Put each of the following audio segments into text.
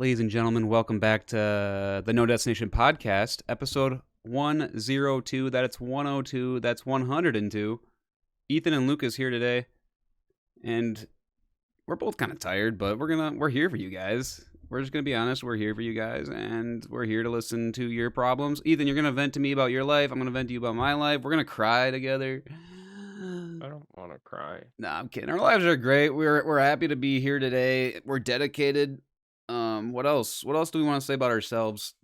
Ladies and gentlemen, welcome back to the No Destination Podcast, episode 102. That's 102. That's 102. Ethan and Lucas here today, and we're both kind of tired, but we're here for you guys. We're just gonna be honest. We're here for you guys, and we're here to listen to your problems. Ethan, you're gonna vent to me about your life. I'm gonna vent to you about my life. We're gonna cry together. I don't want to cry. Nah, I'm kidding. Our lives are great. We're happy to be here today. We're dedicated. What else? What else do we want to say about ourselves?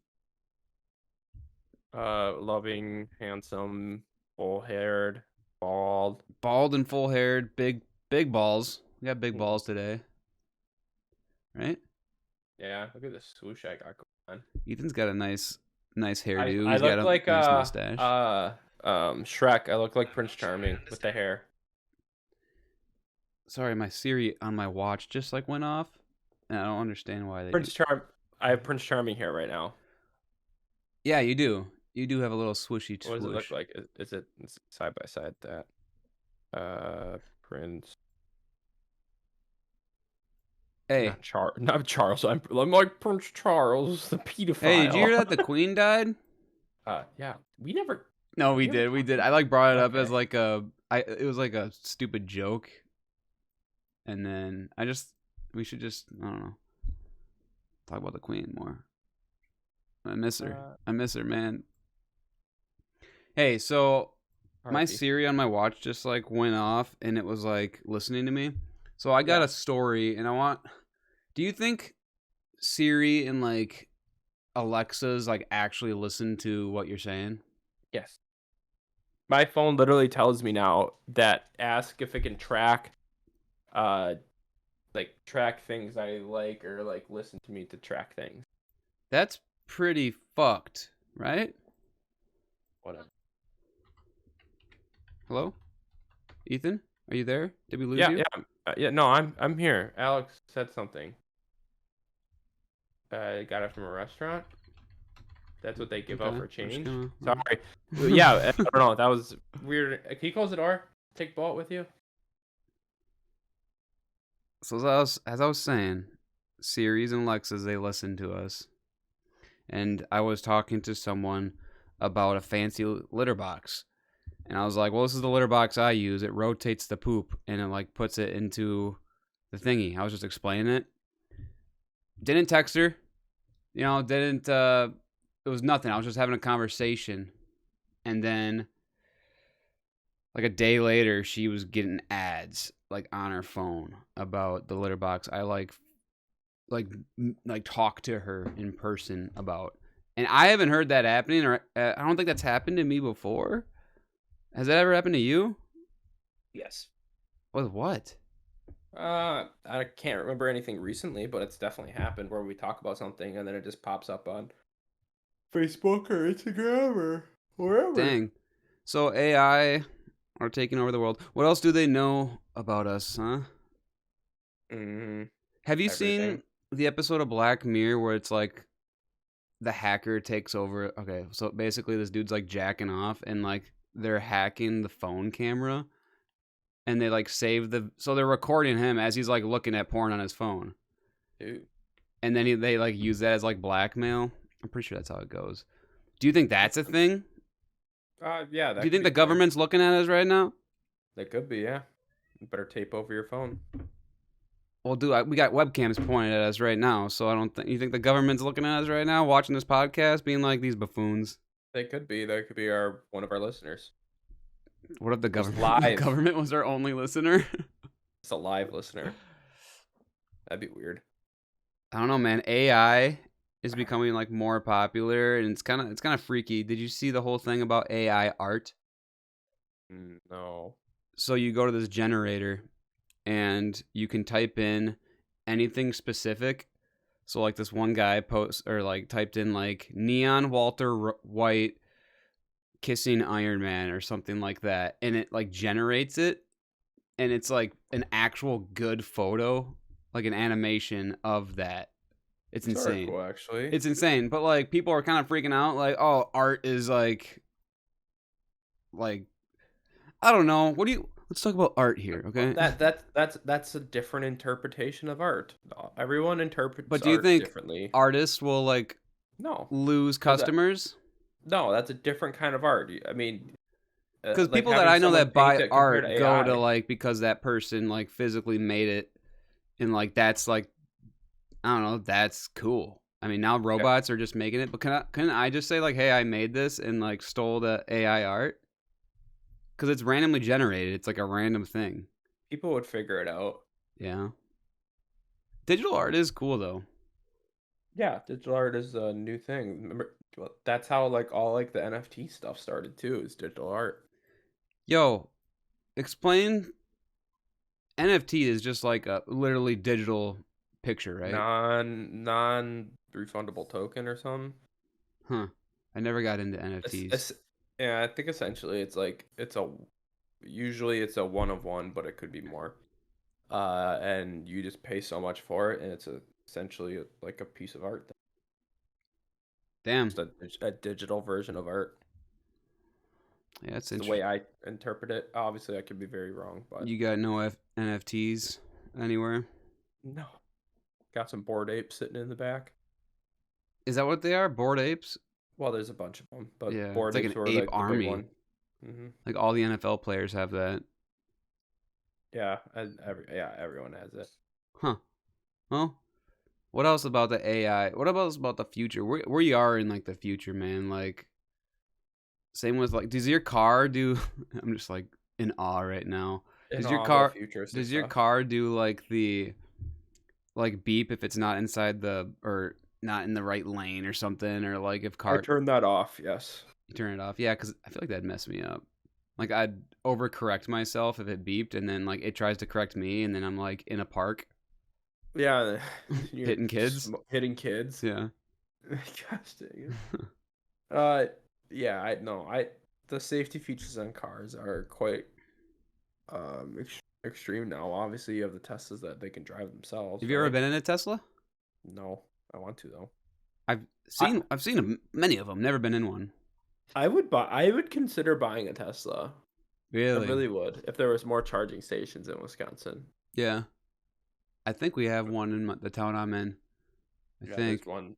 Loving, handsome, full-haired, bald. Bald and full haired, big balls. We got big balls today. Right? Yeah, look at the swoosh I got going on. Ethan's got a nice hairdo. I He's got look a like nice mustache. Shrek. I look like Prince Charming with the hair. Sorry, my Siri on my watch just went off. And I don't understand why they I have Prince Charming hair right now. Yeah, you do. You do have a little swooshy What does it swoosh. look like? Is it side by side that? Prince. Hey. Not Charles. I'm like Prince Charles, the pedophile. Hey, did you hear that the Queen died? Yeah. We never. No, we did. We did. I brought it up as Okay. it was like a stupid joke. And then we should just, I don't know, talk about the Queen more. I miss her. I miss her, man. Hey, so my Siri on my watch just went off and it was listening to me. So I got a story and do you think Siri and Alexa's actually listen to what you're saying? Yes. My phone literally tells me now that ask if it can track track things I like or listen to me to track things. That's pretty fucked, right? Whatever. Hello? Ethan? Are you there? Did we lose you? Yeah, no, I'm here. Alex said something. Got it from a restaurant. That's what they give out for change. Sorry. Yeah, I don't know. That was weird. Can you close the door? Take Bolt with you. So as I was saying, Siri's and Alexa's, they listen to us. And I was talking to someone about a fancy litter box. And I was like, well, this is the litter box I use. It rotates the poop and it puts it into the thingy. I was just explaining it. Didn't text her. It was nothing. I was just having a conversation. And then a day later, she was getting ads on her phone about the litter box. I talk to her in person about. And I haven't heard that happening, or I don't think that's happened to me before. Has that ever happened to you? Yes. With what? I can't remember anything recently, but it's definitely happened where we talk about something and then it just pops up on Facebook or Instagram or wherever. Dang. So AI are taking over the world. What else do they know about us, huh? Mm-hmm. Have you seen the episode of Black Mirror where it's the hacker takes over? Okay, so basically this dude's jacking off and they're hacking the phone camera and they save so they're recording him as he's looking at porn on his phone. Dude. And then they use that as blackmail. I'm pretty sure that's how it goes. Do you think that's a thing? Yeah. Do you think the government's looking at us right now? They could be, yeah. You better tape over your phone. Well, we got webcams pointed at us right now, so I don't think... You think the government's looking at us right now, watching this podcast, being these buffoons? They could be. They could be one of our listeners. What if the government was our only listener? It's a live listener. That'd be weird. I don't know, man. AI is becoming more popular, and it's kind of freaky. Did you see the whole thing about AI art? No. So you go to this generator and you can type in anything specific. So this one guy typed in neon Walter White kissing Iron Man or something like that, and it generates it, and it's an actual good photo, an animation of that. It's insane. Cool, actually. It's insane, but people are kind of freaking out oh, art is I don't know. let's talk about art here, Well, okay? that's a different interpretation of art. Everyone interprets But do you art think differently. artists will like No, lose because customers? no, that's a different kind of art. I mean, Because like people that having I know someone that paint buy it compared to art go to AI. like because that person like physically made it, and like that's like I don't know, that's cool. I mean, now Yeah, robots are just making it, but can I just say like, hey, I made this and like stole the AI art because it's randomly generated. It's like a random thing. people would figure it out. Yeah, digital art is cool though. Yeah, digital art is a new thing. Remember, well, that's how like all like the NFT stuff started too, is digital art. Yo, explain. NFT is just like a literally digital picture, right? Non refundable token or something. Huh. I never got into It's, NFTs. it's yeah, I think essentially it's like it's a usually it's a one of one, but it could be more. And you just pay so much for it, and it's essentially like a piece of art, Damn. just a digital version of art. Yeah, that's It's the interesting. way I interpret it. Obviously, I could be very wrong, but You got no NFTs anywhere? no. Got some bored apes sitting in the back. Is that what they are? Bored apes? Well, there's a bunch of them, but Yeah, it's bored like an apes were ape like the big army. one. Hmm. Like all the NFL players have that. Yeah, everyone has it. Huh. Well, what else about the AI? What about the future? Where you are in like the future, man? Like same with like does your car do I'm just like in awe right now. In Does your all the car futuristic does your stuff. car do like the like beep if it's not inside the or not in the right lane or something or like if I car turned that off. Yes. you turn it off? Yeah, cuz I feel like that'd mess me up. Like I'd overcorrect myself if it beeped and then like it tries to correct me and then I'm like in a park Yeah, you're hitting kids. hitting kids. Yeah. Gosh dang it. Yeah, I know. The safety features on cars are quite extreme now. Obviously, you have the Teslas that they can drive themselves, Have you ever right? been in a Tesla? No, I want to though. I've I seen many of them, never been in one. I would consider buying a Tesla. I Really? really would if there was more charging stations in Wisconsin. Yeah. I think we have one in the town I'm in. I Yeah, there's think. one.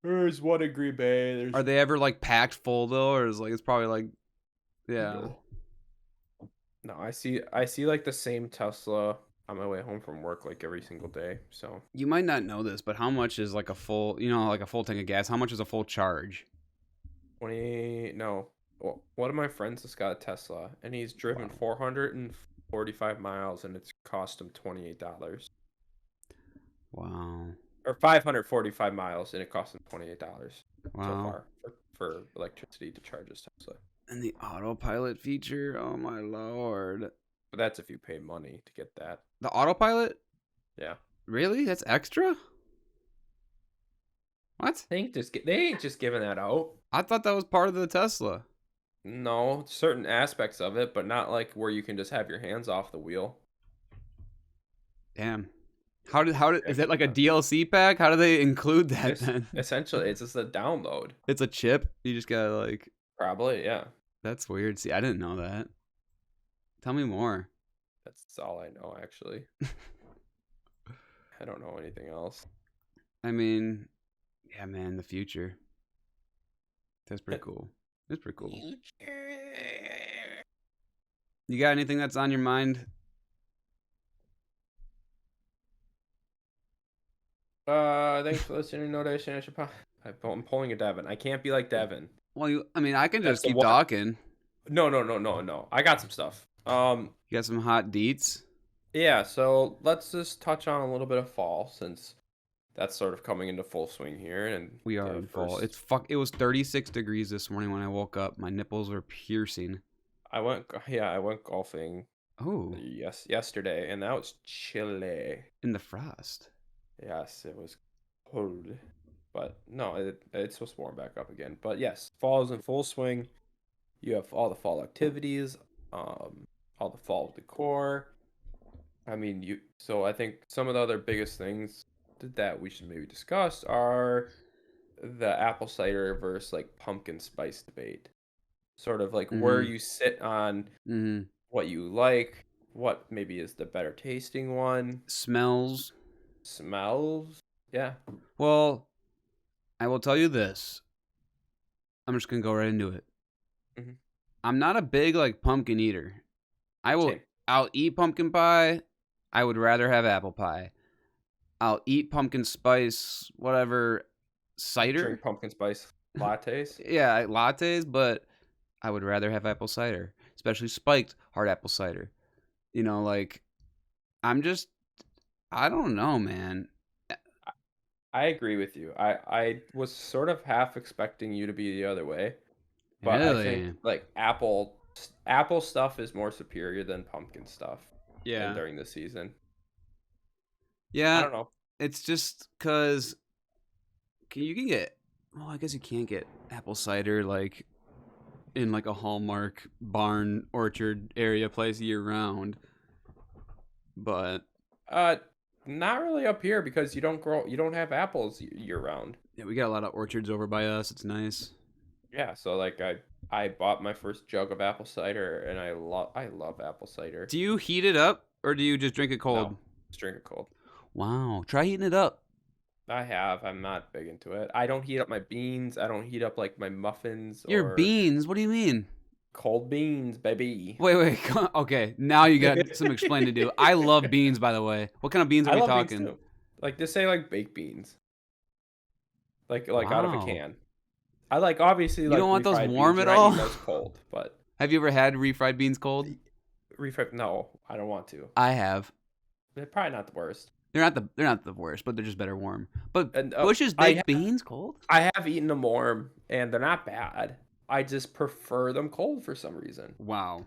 There's one in Green Bay. Are There's they ever like packed full though, or is like it's probably like yeah. no. No, I see like the same Tesla on my way home from work like every single day. So You might not know this, but how much is like a full, like a full tank of gas? How much is a full charge? 20 no. Well, one of my friends has got a Tesla and he's driven Wow. 445 miles and it's cost him $28. Wow. Or 545 miles and it cost him $28 so Wow. far for electricity to charge his Tesla. And the autopilot feature, oh my lord. But that's if you pay money to get that. The autopilot? Yeah. Really? That's extra? What? They ain't just giving that out. I thought that was part of the Tesla. No, certain aspects of it, but not like where you can just have your hands off the wheel. Damn. How did Yeah, is that like a DLC pack? How do they include that It's then? essentially it's just a download. It's a chip. You just gotta like. Probably, yeah. That's weird. See, I didn't know that. Tell me more. That's all I know actually. I don't know anything else. I mean, yeah, man, the future. That's pretty cool. That's pretty cool. You got anything that's on your mind? Thanks for listening. No destination. I'm pulling a Devin. I can't be like Devin. Well, I mean, I can That's just the keep one. talking. No. I got some stuff. You got some hot deets? Yeah. So let's just touch on a little bit of fall since that's sort of coming into full swing here, and We are the in fall. first. It was 36 degrees this morning when I woke up. My nipples were piercing. I went golfing. Oh, Yesterday, and that was chilly. in the frost. Yes, it was cold, but no, it's supposed to warm back up again. But yes, fall is in full swing. You have all the fall activities, all the fall decor. I mean, So I think some of the other biggest things that we should maybe discuss are the apple cider versus like pumpkin spice debate. Sort of like where Mm-hmm. you sit on Mm-hmm. what you like, what maybe is the better tasting one, Smells. smells. Yeah. Well, I will tell you this. I'm just gonna go right into it. Mhm. I'm not a big like pumpkin eater. Same. I'll eat pumpkin pie. I would rather have apple pie. I'll eat pumpkin spice, whatever, cider. Drink pumpkin spice lattes. Yeah, lattes, but I would rather have apple cider, especially spiked hard apple cider. You know, like I don't know, man. I agree with you. I was sort of half expecting you to be the other way, but I think Really? like apple stuff is more superior than pumpkin stuff in Yeah. during the season. I Yeah, don't know. it's just cuz you can get well, I guess you can't get apple cider like in like a Hallmark barn orchard area place year round. But Uh, not really up here because you don't have apples year round. yeah, we got a lot of orchards over by us. It's nice. Yeah, so like I bought my first jug of apple cider and I love apple cider. Do you heat it up or do you just drink it cold? No, just drink it cold. Wow, try heating it up. I have. I'm not big into it. I don't heat up my beans. I don't heat up like my muffins Your or beans? What do you mean? cold beans, baby. Wait. Okay, now you got some explaining to do. I love beans, by the way. What kind of beans are I we love talking? beans too. Like just say like baked beans. Like out of a Wow. can. I like obviously You like don't want those refried warm beans, at and I all? eat those cold, but Have you ever had refried beans cold? refried no, I don't want to. I have. They're probably not the worst. They're not the worst, but they're just better warm. But And Bush's baked beans cold? I have eaten them warm and they're not bad. I just prefer them cold for some reason. Wow.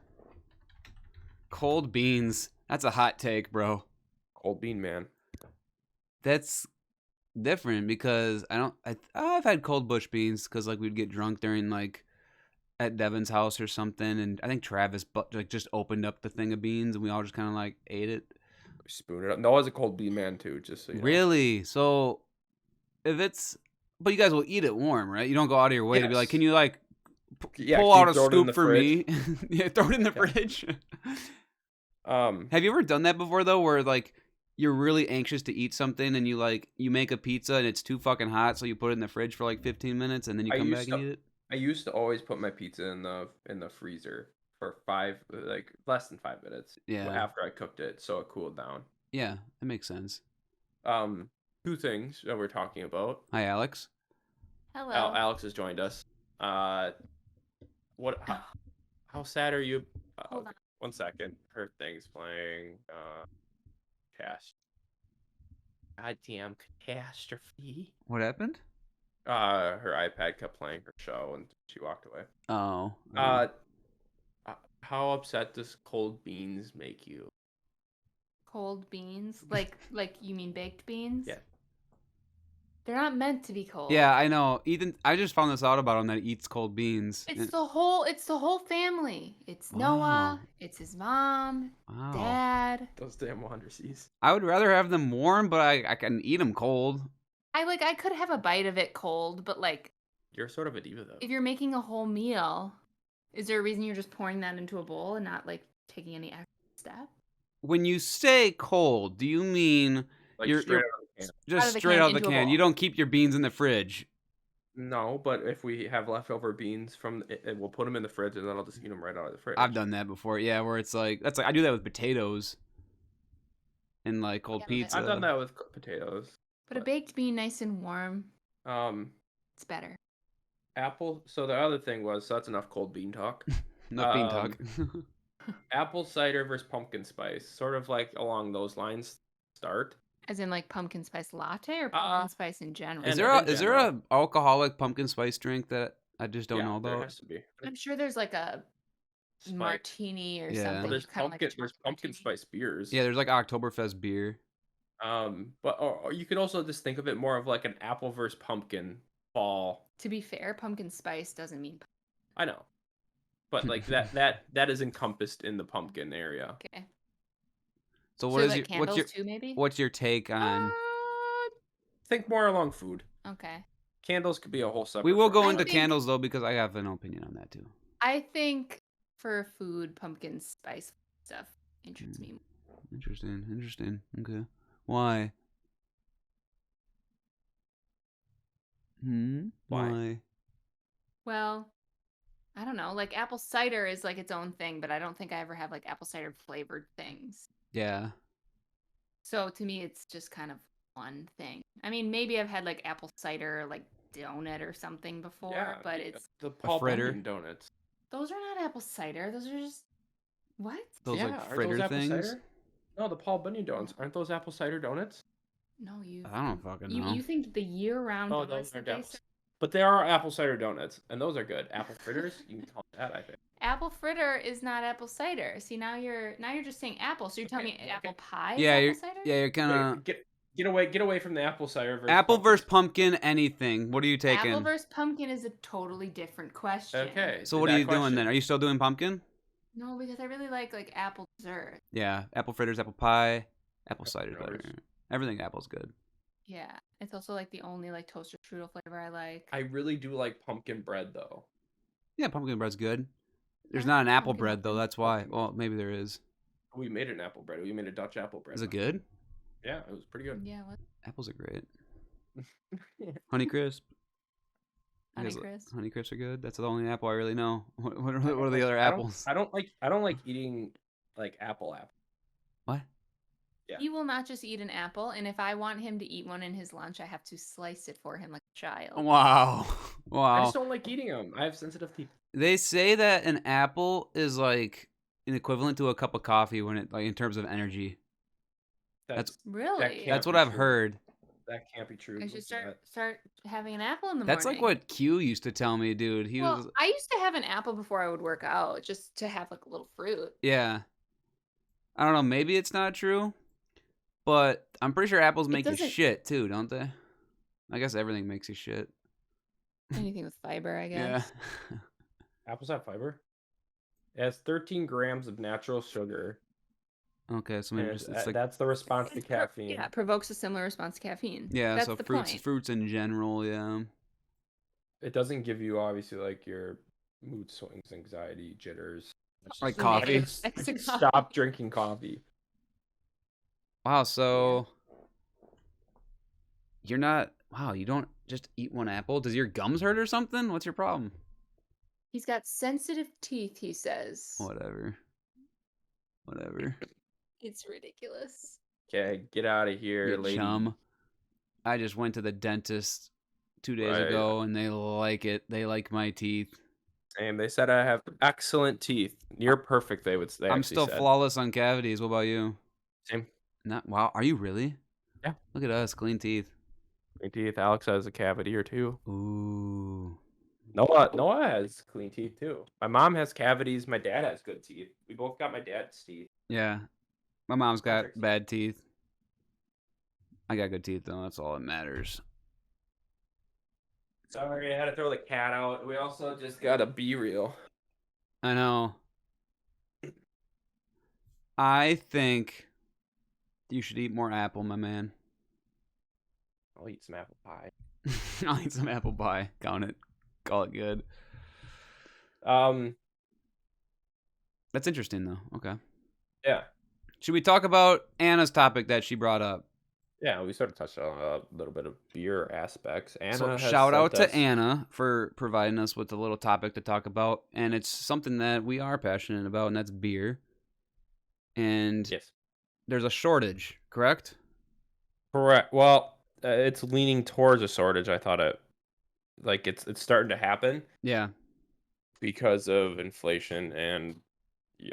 Cold beans. That's a hot take, bro. Cold bean man. That's different because I've had cold bush beans because like we'd get drunk during like at Devin's house or something, and I think Travis like just opened up the thing of beans and we all just kind of like ate it. Spoon it up. Noah's a cold bean man too, just so you know. Really? So if it's, but you guys will eat it warm, right? You don't go out of your way to be like, Yes. can you like Yeah, pull can out you a throw it in scoop the for fridge? me? Yeah, throw it in the Yeah. fridge. Um, Have you ever done that before though, where like you're really anxious to eat something and you make a pizza and it's too fucking hot, so you put it in the fridge for like 15 minutes and then you I come back used and to eat it? I used to always put my pizza in the freezer for like less than 5 minutes Yeah. after I cooked it, so it cooled down. Yeah, that makes sense. Two things that we're talking about. Hi, Alex. Hello. Alex has joined us. What? How sad are you? Hold on. 1 second. Her thing's playing. Cast. Goddamn catastrophe. What happened? Her iPad kept playing her show and she walked away. Oh. How upset does cold beans make you? Cold beans? Like you mean baked beans? Yeah. They're not meant to be cold. Yeah, I know. Ethan, I just found this out about him that he eats cold beans. It's the whole family. It's Wow. Noah, it's his mom, Wow. dad. Those damn Wanderseas. I would rather have them warm, but I can eat them cold. I could have a bite of it cold, but like You're sort of a diva though. if you're making a whole meal, is there a reason you're just pouring that into a bowl and not like taking any extra step? When you say cold, do you mean Like you're straight out of the can. just Out of the straight can out of the into a can? bowl. You don't keep your beans in the fridge. No, but if we have leftover beans from it, we'll put them in the fridge and then I'll just eat them right out of the fridge. I've done that before. Yeah, where it's like I do that with potatoes and like cold Yeah, but pizza. I've done that with potatoes. But a baked bean nice and warm, Um, it's better. apple. So the other thing was, so that's enough cold bean talk. Not bean talk. Apple cider versus pumpkin spice, sort of like along those lines. Start. As in like pumpkin spice latte or pumpkin spice in general? Is And- there in a alcoholic pumpkin spice drink that I just don't Yeah, know There about? has to be. I'm sure there's like a Spice. martini or Yeah. something. Well, there's kinda like a pumpkin. There's chocolate pumpkin martini. spice beers. Yeah, there's like Oktoberfest beer. But or you could also just think of it more of like an apple versus pumpkin fall. To be fair, pumpkin spice doesn't mean I know, but like that is encompassed in the pumpkin area. okay. So So what is like your candles too, maybe? what's your take on? Think more along food. Okay. Candles could be a whole separate. We will go I into think- candles though because I have an opinion on that too. I think for food, pumpkin spice stuff interests me. Interesting. Okay. Why? Why? Well, I don't know. Like apple cider is like its own thing, but I don't think I ever have like apple cider flavored things. Yeah. So to me, it's just kind of one thing. I mean, maybe I've had like apple cider like donut or something before, but it's the Paul fritter. Bunyan donuts. those are not apple cider. Those are just what? Those Yeah, like aren't fritter those apple things. cider? No, the Paul Bunyan donuts. Aren't those apple cider donuts? No, I don't fucking you know. you think the year-round Oh, donuts those are that they apple. serve? But they are apple cider donuts, and those are good. Apple fritters, you can call it that, I think. Apple fritter is not apple cider. See, now you're just saying apple. So you're telling me Okay. apple pie Yeah, is you're apple cider? you're kind of Get away from the apple cider versus apple pumpkin. versus pumpkin. Anything. What are you taking? Apple versus pumpkin is a totally different question. Okay. So what are you doing then? Are you still doing pumpkin? No, because I really like apple dessert. Yeah, apple fritters, apple pie, apple cider fritters. better. Everything apple's good. Yeah, it's also like the only like toaster strudel flavor I like. I really do like pumpkin bread though. Yeah, pumpkin bread's good. There's I not like an apple pumpkin bread though. bread. That's why. Pumpkin Well, maybe there is. We made an apple bread. We made a Dutch apple bread. Is it good? Yeah, it was pretty good. Yeah, what? Apples are great. Honey Crisp. You guys- Honeycrisp. Honey Crisps are good. That's the only apple I really know. What are the other apples? I don't like eating like apple. What? Yeah. He will not just eat an apple, and if I want him to eat one in his lunch, I have to slice it for him like a child. Wow. I Wow. just don't like eating them. I have sensitive teeth. They say that an apple is like an equivalent to a cup of coffee when it like in terms of energy. That's- Really? can't That's what be I've true. heard. That can't be true. I should Listen to start having an apple in the That's morning. like what Q used to tell me, dude. He Well, was I used to have an apple before I would work out, just to have like a little fruit. yeah. I don't know, maybe it's not true, but I'm pretty sure apples make you doesn't- shit too, don't they? I guess everything makes you shit. Anything with fiber, I Yeah. guess. Apples have fiber. It has 13 grams of natural sugar. Okay, so maybe And just, it's like that's the response to caffeine. Yeah, it provokes a similar response to caffeine. yeah, That's so the fruits point. fruits in general, yeah. It doesn't give you obviously like your mood swings, anxiety, jitters. It's Like just- coffee. I need to stop drinking coffee. Wow, so you're not wow, you don't just eat one apple? Does your gums hurt or something? What's your problem? He's got sensitive teeth, he says. Whatever. It's ridiculous. Okay, get out of here, You lady. chum. I just went to the dentist 2 days Right. ago and they like it. They like my teeth. Same. They said I have excellent teeth, near perfect. They would say. I'm still flawless on cavities. What about you? Same. Not wow. Are you really? Yeah. Look at us, clean teeth. Clean teeth. Alex has a cavity or two. Ooh. Noah has clean teeth too. My mom has cavities. My dad has good teeth. We both got my dad's teeth. Yeah. My mom's got Perfect. bad teeth. I got good teeth though. That's all that matters. Sorry, I had to throw the cat out. We also just got a B-reel. I know. I think you should eat more apple, my man. I'll eat some apple pie. I'll eat some apple pie. Count it. Call it good. That's interesting though. Okay. Yeah. Should we talk about Anna's topic that she brought up? Yeah, we sort of touched on a little bit of beer aspects. Anna So has shout out sent to us- Anna for providing us with a little topic to talk about, and it's something that we are passionate about, and that's beer. And Yes. there's a shortage, correct? Correct. Well, it's leaning towards a shortage. I thought it's starting to happen Yeah. because of inflation and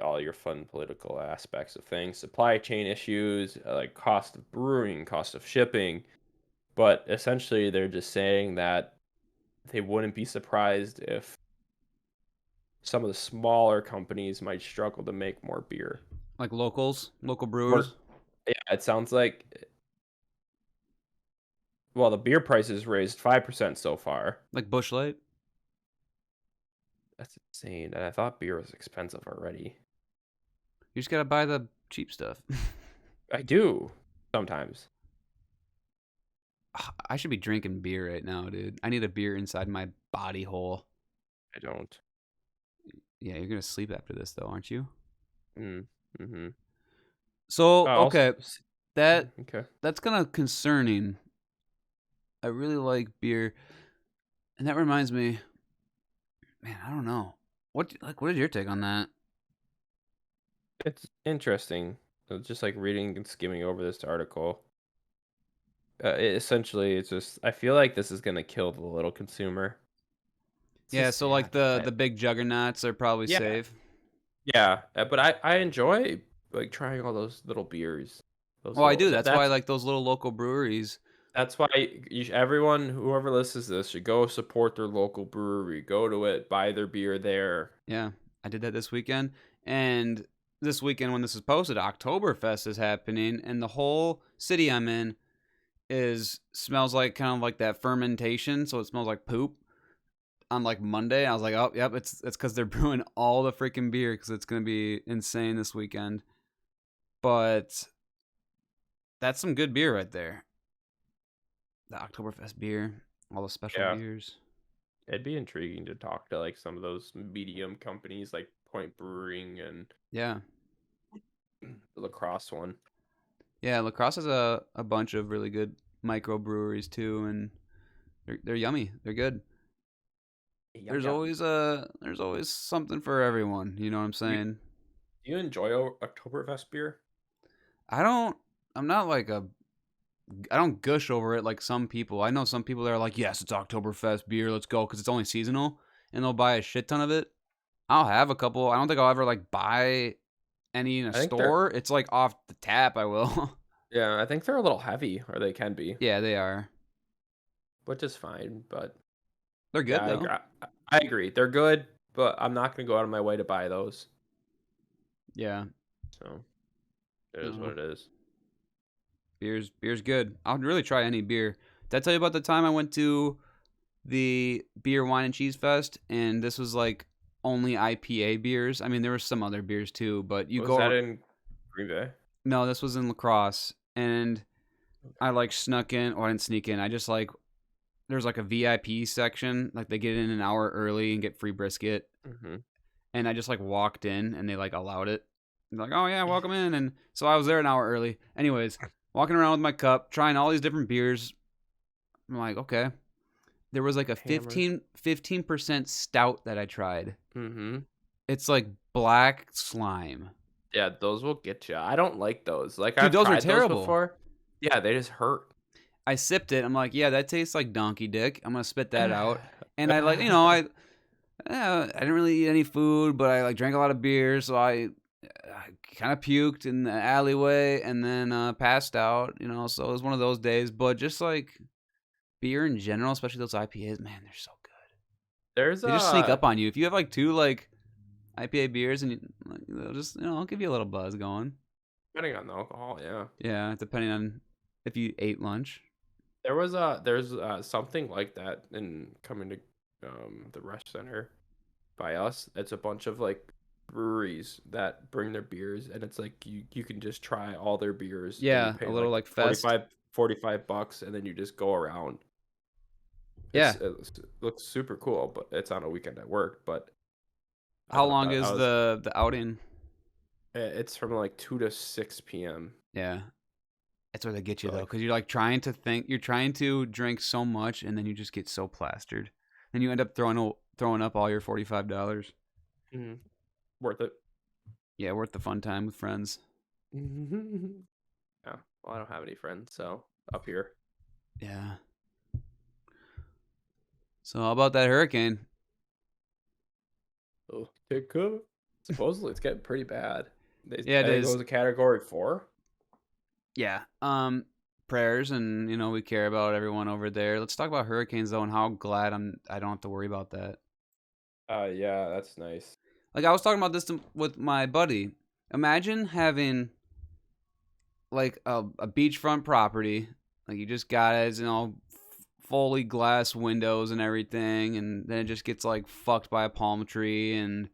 all your fun political aspects of things, supply chain issues, like cost of brewing, cost of shipping. But essentially, they're just saying that they wouldn't be surprised if some of the smaller companies might struggle to make more beer. Like local brewers. Yeah, it sounds like. Well, the beer prices raised 5% so far. Like Busch Light. That's insane. And I thought beer was expensive already. You just gotta buy the cheap stuff. I do sometimes. I should be drinking beer right now, dude. I need a beer inside my body hole. I don't. Yeah, you're gonna sleep after this though, aren't you? Mm-hmm. So okay, Okay. that's kind of concerning. I really like beer, and that reminds me, man. I don't know what is your take on that? It's interesting. Just like reading and skimming over this article. Essentially, it's just I feel like this is gonna kill the little consumer. It's Yeah, just so like sad. the big juggernauts are probably Yeah, safe. yeah. But I enjoy like trying all those little beers. Those Well, I little do. That's why I that's like those little local breweries. that's why everyone whoever listens to this should go support their local brewery. Go to it, buy their beer there. Yeah, I did that this weekend, and this weekend when this is posted, Oktoberfest is happening, and the whole city I'm in smells like kind of like that fermentation, so it smells like poop. On like Monday, I was like, oh, yep, it's because they're brewing all the freaking beer because it's gonna be insane this weekend. But that's some good beer right there. The Oktoberfest beer, all the special Yeah. beers. It'd be intriguing to talk to like some of those medium companies like Point Brewing and Yeah, the La Crosse one. yeah. La Crosse has a bunch of really good microbreweries too, and they're yummy. They're good. There's always something for everyone. You know what I'm saying? Do you enjoy Oktoberfest beer? I don't. I'm not like a. I don't gush over it like some people. I know some people that are like, yes, it's Oktoberfest beer. Let's go because it's only seasonal, and they'll buy a shit ton of it. I'll have a couple. I don't think I'll ever like buy any in a store. It's like off the tap. I will. Yeah, I think they're a little heavy, or they can be. Yeah, they are. Which is fine, but they're good though. I agree. They're good, but I'm not gonna go out of my way to buy those. Yeah. So it is what it is. Beer's good. I'll really try any beer. Did I tell you about the time I went to the beer, wine, and cheese fest, and this was like only IPA beers? I mean, there were some other beers too, but you was go. Was that in Green Bay? No, this was in La Crosse, and I like snuck in, or I didn't sneak in. I just like there's like a VIP section, like they get in an hour early and get free brisket, and I just like walked in, and they like allowed it. They're like, oh yeah, welcome in, and so I was there an hour early. Anyways, walking around with my cup, trying all these different beers. I'm like, okay. There was like a 15% stout that I tried. It's like black slime. Yeah, those will get you. I don't like those. Like, dude, those are terrible. Those before. Yeah, they just hurt. I sipped it. I'm like, yeah, that tastes like donkey dick. I'm gonna spit that out. And I like, I didn't really eat any food, but I like drank a lot of beer, so I kind of puked in the alleyway and then passed out. So it was one of those days. But just like beer in general, especially those IPAs, man, they're so good. They just sneak up on you. If you have like 2 like IPA beers, and they'll just I'll give you a little buzz going. Depending on the alcohol, yeah. Yeah, depending on if you ate lunch. There's something like that in coming to the Rest Center by us. It's a bunch of like breweries that bring their beers, and it's like you can just try all their beers. Yeah, a little like fest. $45, and then you just go around. Yeah, it looks super cool, but it's on a weekend at work. But how long is the outing? It's from like 2 to 6 p.m. Yeah, that's where they get you though, because you're like trying to drink so much, and then you just get so plastered, and you end up throwing up all your $45. Worth it. Yeah, worth the fun time with friends. Yeah, well, I don't have any friends, so up here. Yeah. So how about that hurricane? Oh, it could. Supposedly it's getting pretty bad. Yeah, it is. It goes to category 4. Yeah. Prayers, and we care about everyone over there. Let's talk about hurricanes though, and how glad I don't have to worry about that. Yeah, that's nice. Like I was talking about this with my buddy. Imagine having like a beachfront property, like you just got it, fully glass windows and everything, and then it just gets like fucked by a palm tree, and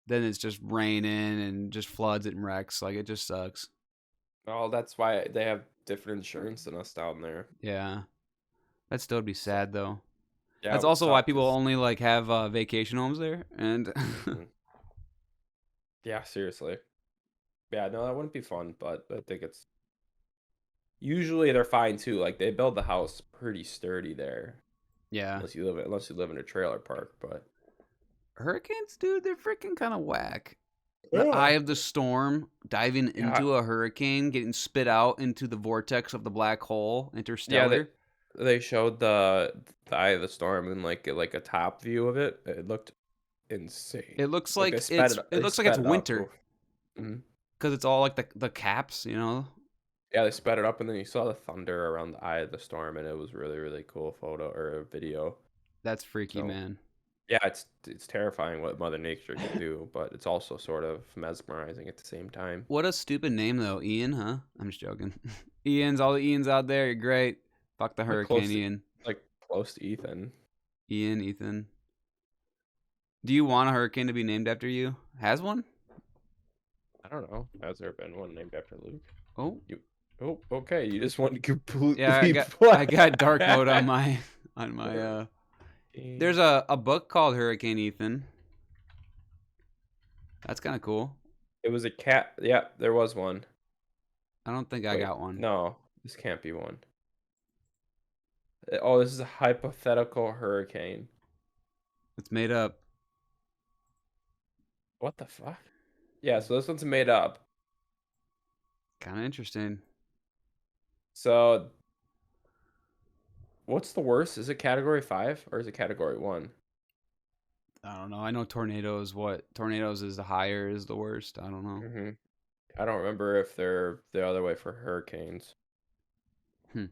then it's just raining and just floods and wrecks. Like it just sucks. Oh, that's why they have different insurance than us down there. Yeah, that still would be sad though. Yeah, that's also why people only like have vacation homes there, and Yeah, seriously. Yeah, no, that wouldn't be fun, but I think it's usually they're fine too. Like they build the house pretty sturdy there, Yeah. unless you live in a trailer park. But Hurricanes, dude, they're freaking kind of whack. The eye yeah, of the storm, diving yeah, into a hurricane, getting spit out into the vortex of the black hole, yeah. They interstellar. they showed the eye of the storm and like a top view of it. It looked insane. It looks Like like it's it they looks like it's sped it up. winter Hmm. because it's all like the caps, you know. Yeah, they sped it up, and then you saw the thunder around the eye of the storm, and it was really cool photo or video. That's freaky, So man. yeah, it's terrifying what Mother Nature can do, but it's also sort of mesmerizing at the same time. What a stupid name though, Ian, huh? I'm just joking. Ian's all the Ians out there, you're great. Fuck the Like hurricane, Ian. close to Ethan. Ian, Ethan. Do you want a hurricane to be named after you? Has one? I don't know. Has there been one named after Luke? Oh, Oh, okay. You just went completely yeah, I black. got dark mode on my There's a book called Hurricane Ethan. That's kind of cool. It was a cat. Yeah, there was one. I don't think I Wait, got one. no, this can't be one. Oh, this is a hypothetical hurricane. It's made up. What the fuck? Yeah, so this one's made up. Kind of interesting. So, what's the worst? Is it category 5 or is it category 1? I don't know. I know tornadoes. What tornadoes is the higher is the worst. I don't know. Mm-hmm. I don't remember if they're the other way for hurricanes. Hmm.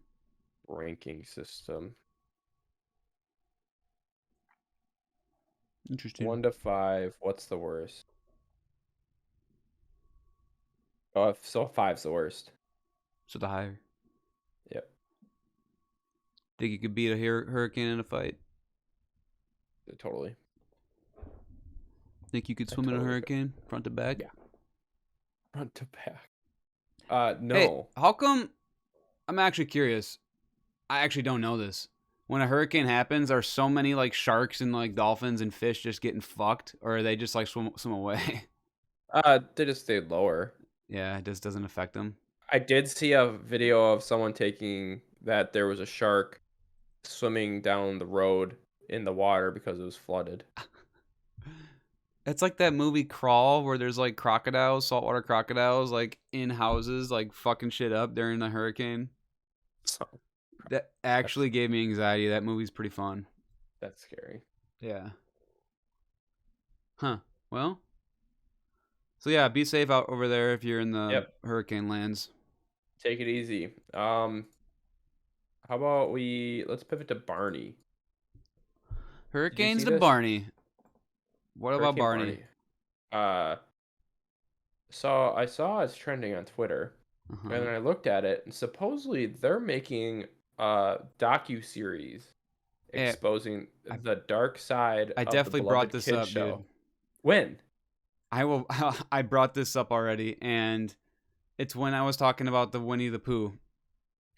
Ranking system. Interesting. 1 to 5. What's the worst? Oh, so 5's the worst. So the higher. Yep. Think you could beat a hurricane in a fight? Totally. Think you could I swim in a totally could. hurricane front to back? Yeah. Front to back. Hey, No. how come? I'm actually curious. I actually don't know this. When a hurricane happens, are so many like sharks and like dolphins and fish just getting fucked, or are they just like swim away? They just stayed lower. Yeah, it just doesn't affect them. I did see a video of someone taking that there was a shark swimming down the road in the water because it was flooded. It's like that movie Crawl where there's like crocodiles, saltwater crocodiles, like in houses, like fucking shit up during the hurricane. So That actually gave me anxiety. That movie's pretty fun. that's scary. Yeah. Huh. Well. So yeah, be safe out over there if you're in the hurricane lands. Take it easy. How about let's pivot to Barney. Hurricanes to this? Barney. What about Hurricane Barney? So I saw it's trending on Twitter, Uh-huh. and then I looked at it, and supposedly they're making a docu-series exposing the dark side I of definitely the brought beloved this kid up, show. dude. When? I brought this up already, and it's when I was talking about the Winnie the Pooh.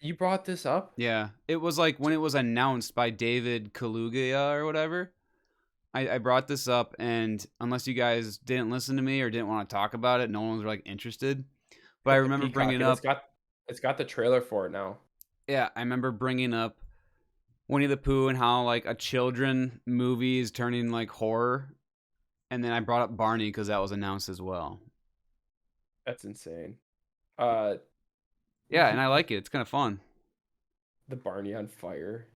You brought this up? Yeah, it was like when it was announced by David Kaluuya or whatever. I brought this up, and unless you guys didn't listen to me or didn't want to talk about it, no one was like interested. But I remember bringing up. It's got the trailer for it now. Yeah, I remember bringing up Winnie the Pooh and how like a children movie is turning like horror, and then I brought up Barney because that was announced as well. That's insane. Yeah, and I like it. It's kind of fun. The Barney on fire.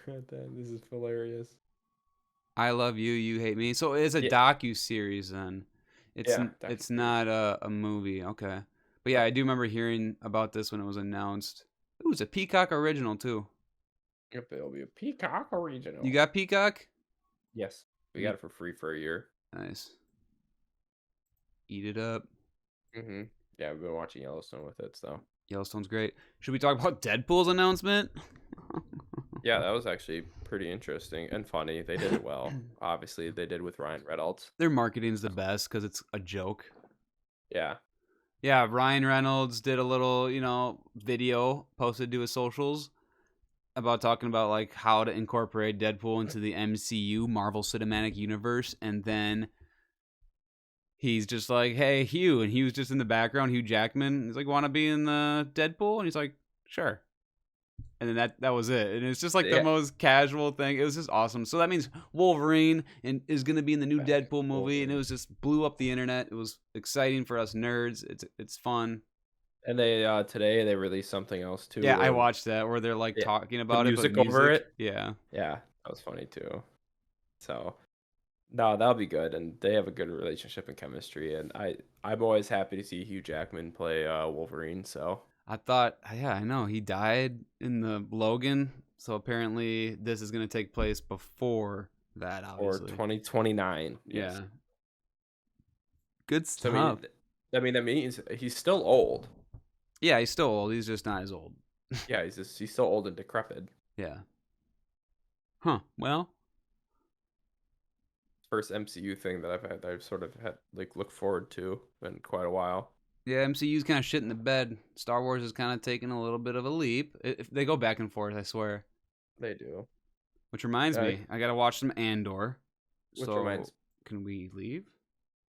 This is hilarious. I love you, you hate me. So it's a docu-series then. It's not a movie. Okay. But yeah, I do remember hearing about this when it was announced. It was a Peacock original too. Yep, it'll be a Peacock original. You got Peacock? Yes. We got it for free for a year. Nice. Eat it up. Mm-hmm. Yeah, we've been watching Yellowstone with it, so. Yellowstone's great. Should we talk about Deadpool's announcement? Yeah, that was actually pretty interesting and funny. They did it well. Obviously, they did with Ryan Reynolds. Their marketing's the best because it's a joke. Yeah. Yeah, Ryan Reynolds did a little, video posted to his socials about talking about like how to incorporate Deadpool into the MCU, Marvel Cinematic Universe, and then he's just like, hey, Hugh. And he was just in the background, Hugh Jackman. He's like, want to be in the Deadpool? And he's like, sure. And then that was it. And it's just like the most casual thing. It was just awesome. So that means Wolverine is going to be in the new Deadpool movie. And it was just blew up the internet. It was exciting for us nerds. It's fun. And they today they released something else too. Yeah, I watched that where they're like talking about it, but music over it. Yeah, that was funny too. So, no, that'll be good, and they have a good relationship and chemistry. And I'm always happy to see Hugh Jackman play Wolverine. So I thought, yeah, I know he died in the Logan, so apparently this is gonna take place before that, obviously. Or 2029. Yeah. Yes. Good stuff. So, I mean that means he's still old. Yeah, he's still old. He's just not as old. Yeah, he's still old and decrepit. Yeah. Huh. Well, first MCU thing that I've sort of had like looked forward to in quite a while. Yeah, MCU's kind of shit in the bed. Star Wars is kind of taking a little bit of a leap. If they go back and forth, I swear. They do. Which reminds me, I gotta watch some Andor. Can we leave?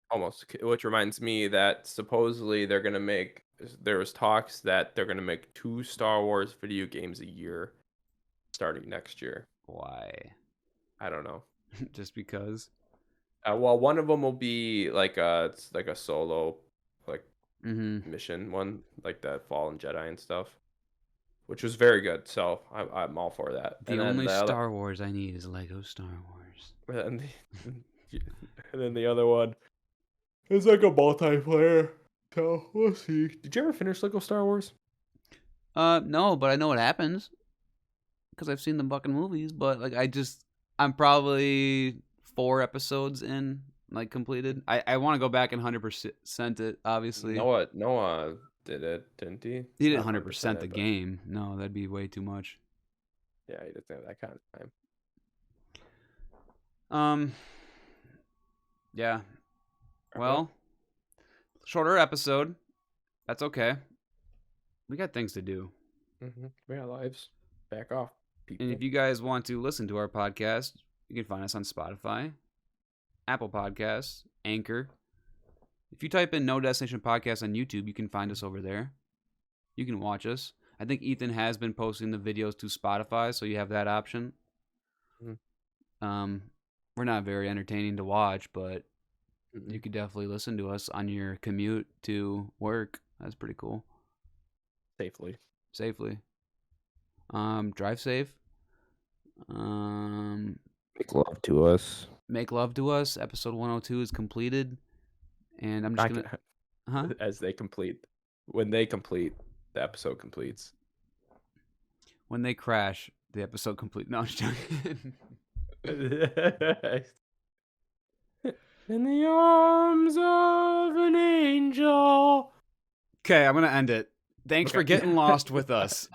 Almost. Which reminds me that supposedly they're gonna make. There was talks that they're gonna make 2 Star Wars video games a year, starting next year. Why? I don't know. Just because. Well, one of them will be like a solo, like mission one, like that Fallen Jedi and stuff, which was very good. So I'm all for that. The only Star Wars I need is Lego Star Wars. And then the other one is like a multiplayer. So we'll see. Did you ever finish Lego Star Wars? No, but I know what happens because I've seen the fucking movies. But like, I'm probably 4 episodes in, like completed. I want to go back and 100% it. Obviously, Noah did it, didn't he? He didn't 100% the game. No, that'd be way too much. Yeah, he doesn't have that kind of time. Yeah. Well. Shorter episode. That's okay. We got things to do. We got lives. Back off, people. And if you guys want to listen to our podcast, you can find us on Spotify, Apple Podcasts, Anchor. If you type in No Destination Podcast on YouTube, you can find us over there. You can watch us. I think Ethan has been posting the videos to Spotify, so you have that option. We're not very entertaining to watch, but you could definitely listen to us on your commute to work. That's pretty cool. Safely. Drive safe. Make love to us. Make love to us. Episode 102 is completed. And I'm just gonna When they complete, the episode completes. When they crash, the episode complete. No, I'm just joking. In the arms of an angel. Okay, I'm gonna end it. Thanks for getting lost with us.